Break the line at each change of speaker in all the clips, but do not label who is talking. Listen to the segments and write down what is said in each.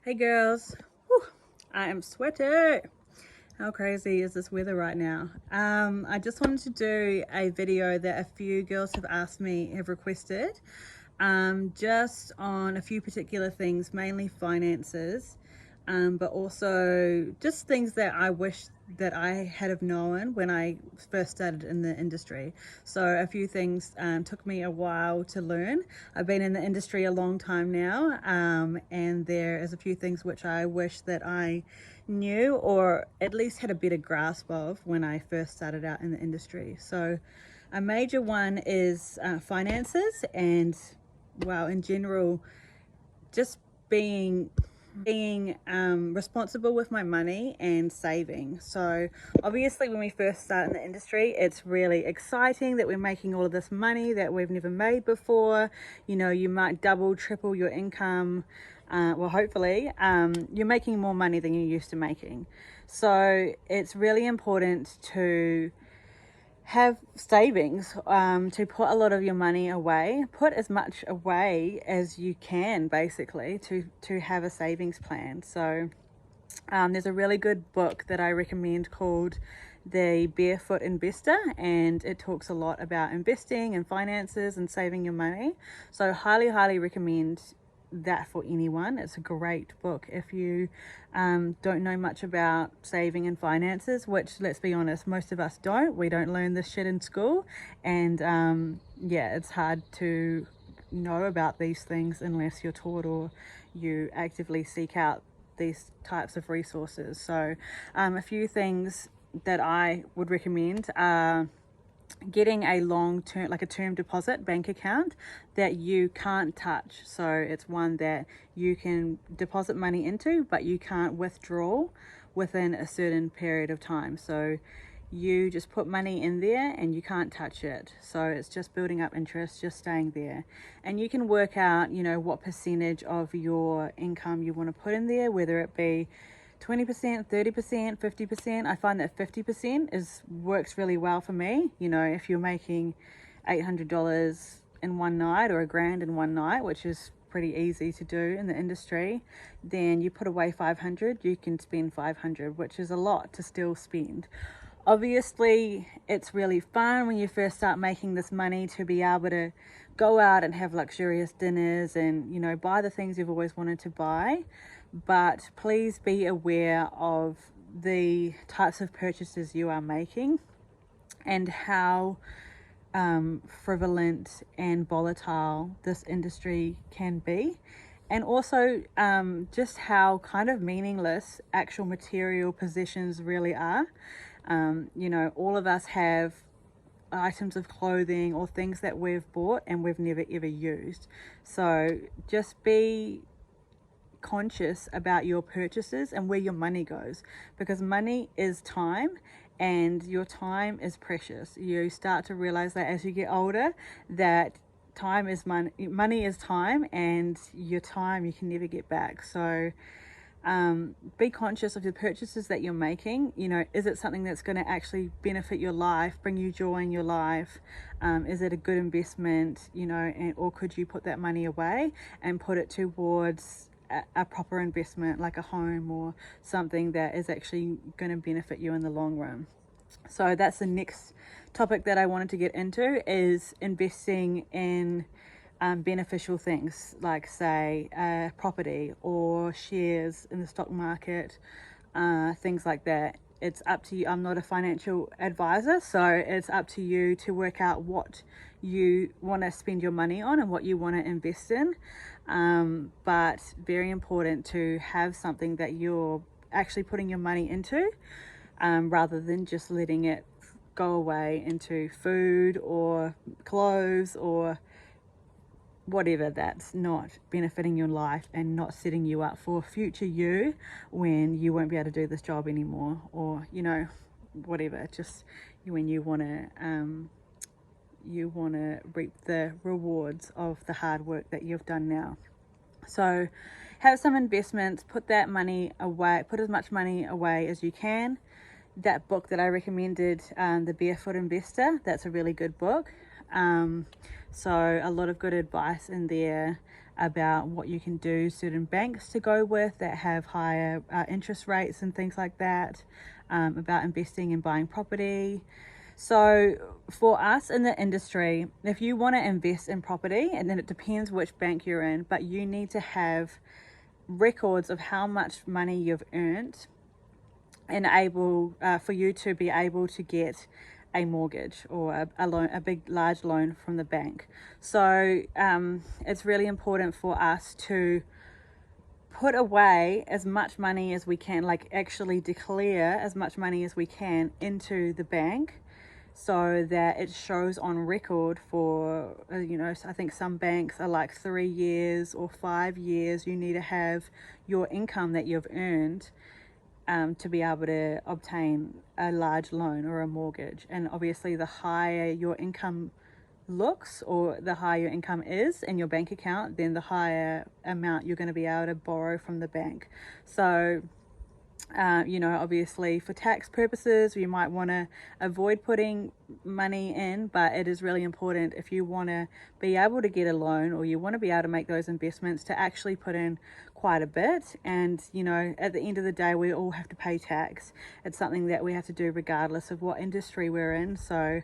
Hey girls, whew, I am sweaty. How crazy is this weather right now? I just wanted to do a video that a few girls have requested, just on a few particular things, mainly finances, but also just things that I wish that I had have known when I first started in the industry. So a few things took me a while to learn. I've been in the industry a long time now, and there is a few things which I wish that I knew or at least had a better grasp of when I first started out in the industry. So a major one is finances and, well, in general, just being responsible with my money and saving. So obviously when we first start in the industry, it's really exciting that we're making all of this money that we've never made before. You know, you might double, triple your income. Well, hopefully you're making more money than you used to making. So it's really important to have savings, to put a lot of your money away. Put as much away as you can, basically, to have a savings plan. So there's a really good book that I recommend called The Barefoot Investor, and it talks a lot about investing and finances and saving your money. So highly recommend that for anyone. It's a great book if you don't know much about saving and finances, which, let's be honest, most of us don't. We don't learn this shit in school, and yeah, it's hard to know about these things unless you're taught or you actively seek out these types of resources. So a few things that I would recommend are getting a long-term, like a term deposit bank account that you can't touch. So it's one that you can deposit money into, but you can't withdraw within a certain period of time. So you just put money in there and you can't touch it. So it's just building up interest, just staying there. And you can work out, you know, what percentage of your income you want to put in there, whether it be 20%, 30%, 50%. I find that 50% works really well for me. You know, if you're making $800 in one night or $1,000 in one night, which is pretty easy to do in the industry, then you put away 500, you can spend 500, which is a lot to still spend. Obviously, it's really fun when you first start making this money to be able to go out and have luxurious dinners and, you know, buy the things you've always wanted to buy. But please be aware of the types of purchases you are making and how frivolent and volatile this industry can be. And also just how kind of meaningless actual material possessions really are. You know, all of us have items of clothing or things that we've bought and we've never ever used. So just be conscious about your purchases and where your money goes, because money is time and your time is precious. You start to realize that as you get older, that time is money is time, and your time you can never get back. So be conscious of the purchases that you're making. You know, is it something that's going to actually benefit your life, bring you joy in your life? Is it a good investment, you know, or could you put that money away and put it towards a proper investment like a home or something that is actually going to benefit you in the long run? So that's the next topic that I wanted to get into, is investing in beneficial things like, say, property or shares in the stock market, things like that. It's up to you. I'm not a financial advisor, so it's up to you to work out what you want to spend your money on and what you want to invest in. But very important to have something that you're actually putting your money into, rather than just letting it go away into food or clothes or whatever that's not benefiting your life and not setting you up for future you when you won't be able to do this job anymore, or, you know, whatever, just when you want to reap the rewards of the hard work that you've done now. So have some investments, put that money away, put as much money away as you can. That book that I recommended, The Barefoot Investor, that's a really good book. So a lot of good advice in there about what you can do, certain banks to go with that have higher interest rates and things like that, about investing and buying property. So for us in the industry, if you want to invest in property, and then it depends which bank you're in, but you need to have records of how much money you've earned and for you to be able to get a mortgage or a loan, large loan from the bank. So it's really important for us to put away as much money as we can, like actually declare as much money as we can into the bank, so that it shows on record for, I think some banks are like 3 years or 5 years. You need to have your income that you've earned to be able to obtain a large loan or a mortgage. And obviously the higher your income looks, or the higher your income is in your bank account, then the higher amount you're going to be able to borrow from the bank. So obviously for tax purposes, you might want to avoid putting money in, but it is really important if you want to be able to get a loan or you want to be able to make those investments to actually put in quite a bit. And, at the end of the day, we all have to pay tax. It's something that we have to do regardless of what industry we're in. So,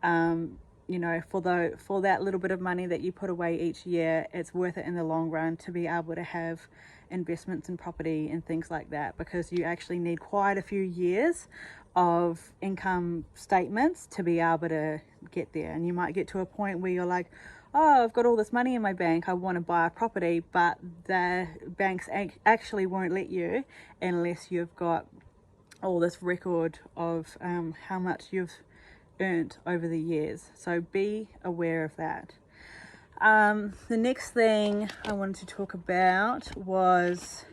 for that little bit of money that you put away each year, it's worth it in the long run to be able to have investments in property and things like that, because you actually need quite a few years of income statements to be able to get there. And you might get to a point where you're like, oh, I've got all this money in my bank, I want to buy a property, but the banks actually won't let you unless you've got all this record of how much you've earned over the years. So be aware of that. The next thing I wanted to talk about was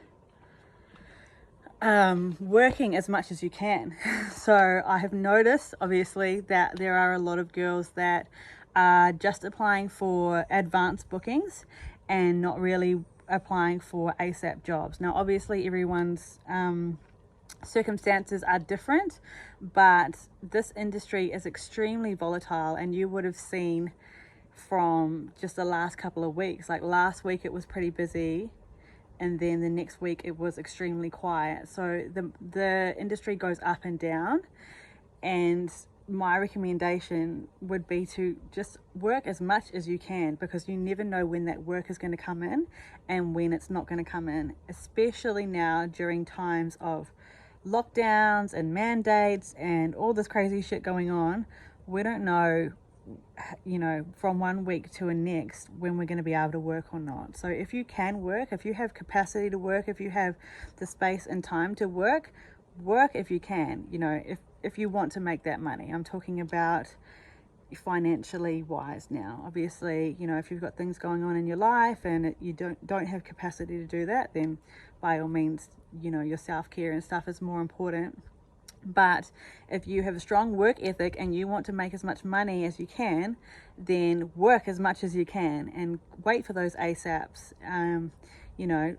working as much as you can. So I have noticed, obviously, that there are a lot of girls that are just applying for advanced bookings and not really applying for ASAP jobs. Now, obviously, everyone's circumstances are different, but this industry is extremely volatile, and you would have seen from just the last couple of weeks, like last week it was pretty busy, and then the next week it was extremely quiet. So the industry goes up and down, and my recommendation would be to just work as much as you can, because you never know when that work is going to come in and when it's not going to come in, especially now during times of lockdowns and mandates and all this crazy shit going on. We don't know, from one week to the next when we're going to be able to work or not. So if you can work, if you have capacity to work, if you have the space and time to work if you can, if you want to make that money. I'm talking about financially wise now. Obviously, if you've got things going on in your life and you don't have capacity to do that, then by all means, your self-care and stuff is more important. But if you have a strong work ethic and you want to make as much money as you can, then work as much as you can and wait for those ASAPs.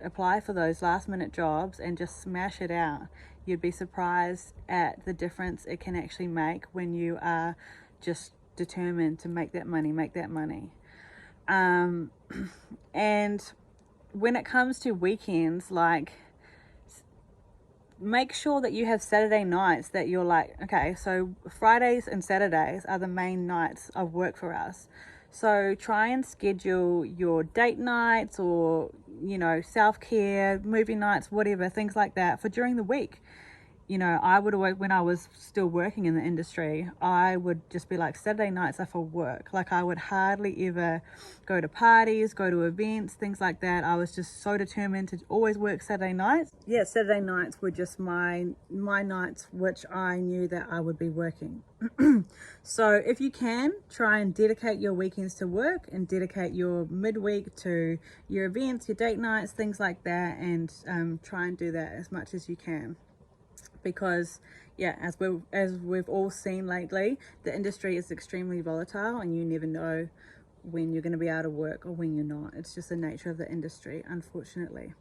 Apply for those last minute jobs and just smash it out. You'd be surprised at the difference it can actually make when you are just determined to make that money. And when it comes to weekends, like, make sure that you have Saturday nights that you're like, okay, so Fridays and Saturdays are the main nights of work for us. So try and schedule your date nights or, self-care, movie nights, whatever, things like that for during the week. I would always, when I was still working in the industry, I would just be like, Saturday nights are for work. Like, I would hardly ever go to parties, go to events, things like that. I was just so determined to always work Saturday nights. Yeah, Saturday nights were just my nights, which I knew that I would be working. So if you can, try and dedicate your weekends to work and dedicate your midweek to your events, your date nights, things like that, and try and do that as much as you can. Because as we've all seen lately, the industry is extremely volatile and you never know when you're going to be able to work or when you're not. It's just the nature of the industry, unfortunately.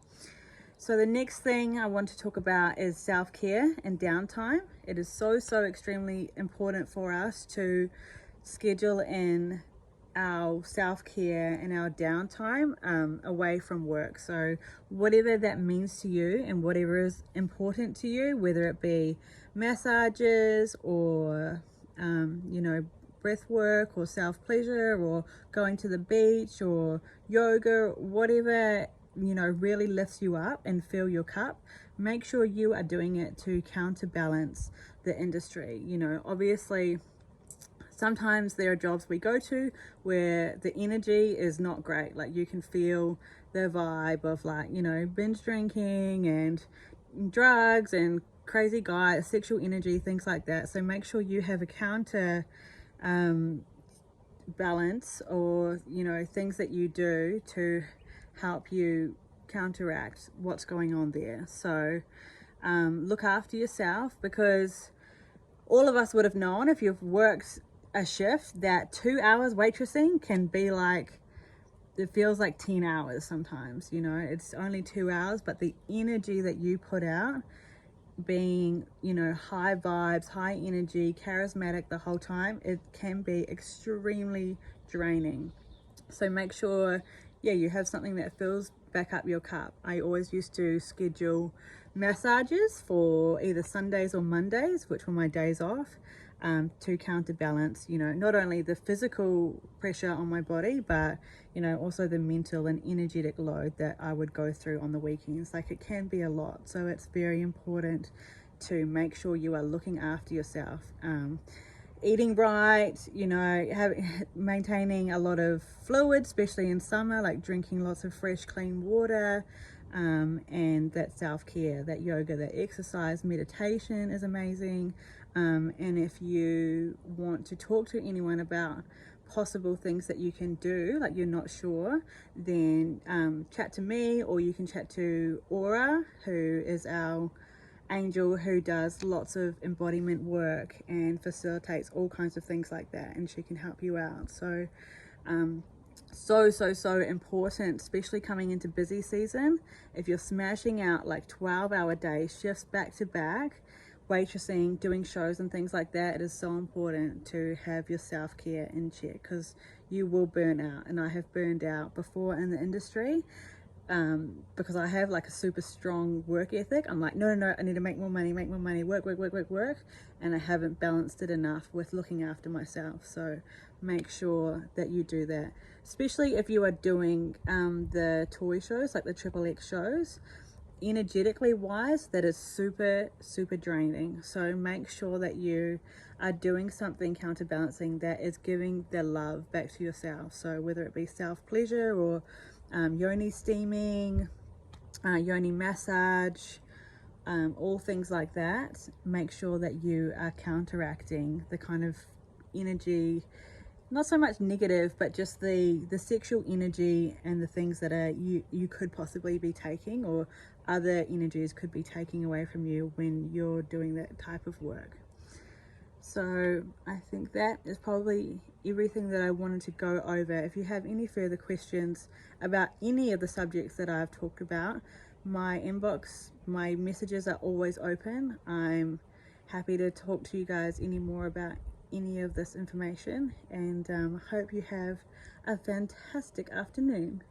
So the next thing I want to talk about is self-care and downtime. It is so extremely important for us to schedule in our self-care and our downtime away from work. So whatever that means to you and whatever is important to you, whether it be massages or you know, breath work or self-pleasure or going to the beach or yoga, whatever, you know, really lifts you up and fill your cup, make sure you are doing it to counterbalance the industry. You know, obviously sometimes there are jobs we go to where the energy is not great. Like you can feel the vibe of, like, you know, binge drinking and drugs and crazy guys, sexual energy, things like that. So make sure you have a counter balance, or, you know, things that you do to help you counteract what's going on there. So look after yourself, because all of us would have known, if you've worked a shift, that 2 hours waitressing can be like, it feels like 10 hours sometimes. You know, it's only 2 hours, but the energy that you put out, being, you know, high vibes, high energy, charismatic the whole time, it can be extremely draining. So make sure, yeah, you have something that fills back up your cup. I always used to schedule massages for either Sundays or Mondays, which were my days off, to counterbalance, you know, not only the physical pressure on my body, but, you know, also the mental and energetic load that I would go through on the weekends. Like, it can be a lot. So it's very important to make sure you are looking after yourself. Eating right, you know, maintaining a lot of fluid, especially in summer, like drinking lots of fresh, clean water, and that self-care, that yoga, that exercise, meditation is amazing. And if you want to talk to anyone about possible things that you can do, like you're not sure, then chat to me, or you can chat to Aura, who is our angel who does lots of embodiment work and facilitates all kinds of things like that, and she can help you out. So so important, especially coming into busy season. If you're smashing out like 12-hour days, shifts back to back, waitressing, doing shows and things like that, it is so important to have your self-care in check, because you will burn out. And I have burned out before in the industry, because I have like a super strong work ethic. I'm like, no, I need to make more money, work. And I haven't balanced it enough with looking after myself. So make sure that you do that, especially if you are doing the toy shows, like the Triple X shows. Energetically wise, that is super draining. So make sure that you are doing something counterbalancing that is giving the love back to yourself. So whether it be self-pleasure or yoni steaming, yoni massage, all things like that, make sure that you are counteracting the kind of energy, not so much negative, but just the sexual energy and the things that are you could possibly be taking, or other energies could be taking away from you when you're doing that type of work. So I think that is probably everything that I wanted to go over. If you have any further questions about any of the subjects that I've talked about, my inbox, my messages are always open. I'm happy to talk to you guys any more about any of this information, and hope you have a fantastic afternoon.